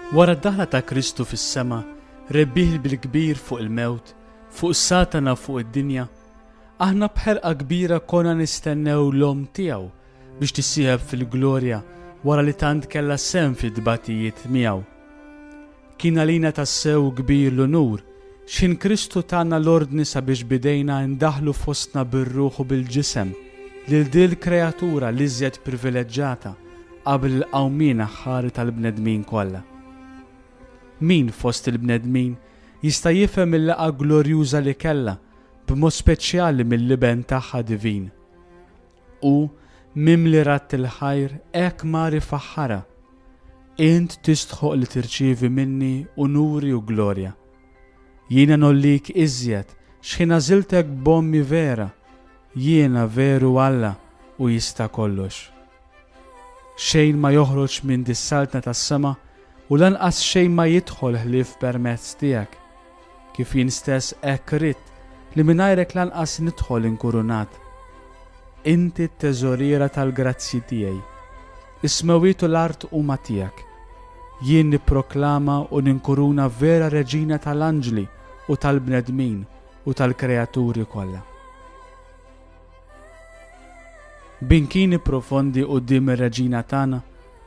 Wara d-daħla ta' Kristu fis-sema, rebbieħ bil-kbir fuq il-mewt, fuq is-Satana fuq id-dinja, aħna bħerqa kbira konna nistennew l-om tiegħu biex tissieħeb fil-glorja wara li tant kella sem fid-dbatijiet miegħu. Kien għalina tassew kbir l-onur x'in Kristu tagħna l-ordni sabiex bidejna ndaħlu fostna bir-ruħ u bil-ġisem lil dil kreatura li żjed privileġġjata qabel il-qawmien aħħari tal-bnedmin kollha. Min fost il-bnedmin jista' jifhem il-laqgħa glorjuża li kellha b'mod speċjali mill-liben tagħha divin. U mimli ratt il-ħajr hekk mari faħħara. Int tistħoq li tirċievi minni unuri u glorja. Jiena nollik iżjed x'ħin għażiltek b'ommi vera, jiena veru Alla u jista' kollox. Xejn ma joħroġ minn dis-saltna tas-sema u lanqas xejn ma jidħol ħlief permezz tiegħek, kif jien stess hekk ridt li mingħajrek lanqas nidħol inkurunat. Inti t-teżoriera tal-grazzi tiegħi, is-smawiet u l-art huma tiegħek. Jien nipproklama u ninkuruna vera reġina tal-anġli u tal-bnedmin u tal-kreaturi kollha. Binkini profondi quddiem ir-reġina tagħna,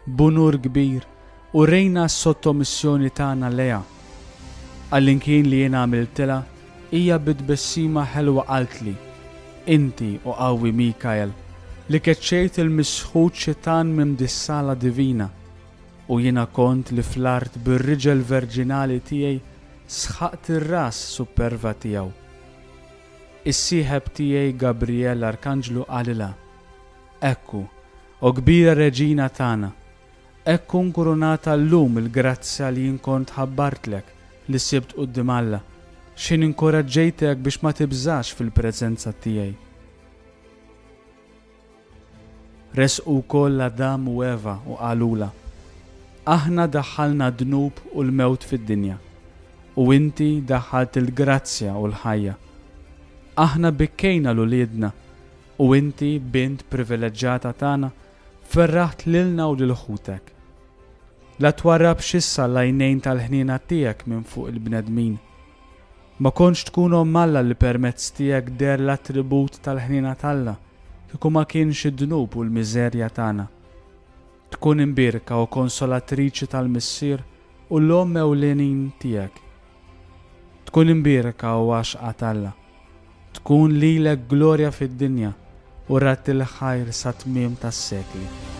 b'unur kbir u rejna s-sottomissjoni tagħna leha. Għall-inkien li jien għamiltilha hija bit-bessima ħelwa qaltli, inti u qawwi Mikael li keċċejt il-misħud xitan minn dis-sala divina u jiena kont li fl-art bir-riġel verġinali tiegħi sħaqt ir-ras superva tiegħu. Is-sieħeb tiegħi Gabriel Arkanġlu qalilha: Ekku, u kbira reġina tagħna, ekku nkurunata llum il-grazzja li jien kont ħabbartlek li sibt quddiem Alla, x'in inkoraġġejtek biex ma tibżax fil-preżenza tiegħi. Resqu wkoll Adam u Eva u qalula: Aħna daħħalna dnub u l-mewt fid-dinja, u inti daħħalt il-grazzja u l-ħajja. Aħna bikkejna l-uliedna, u inti bint privileġġjata tagħna ferraħt lilna u lil ħutek. La twarrab xissa l-għajnejn tal-ħniena tiegħek minn fuq il-bnedmin. Ma kontx tkun Alla li permezz tiegħek der l-attribut tal-ħniena tagħha kieku ma kienx id-dnub u l-miżerja tagħna. Tkun imbirka u konsolatriċi tal-missier u l-om ewlenin tiegħek. Tkun imbirka u għaxqa Alla. Tkun lilek glorja fid-dinja u rat il-ħajr sa tmiem tas-sekli.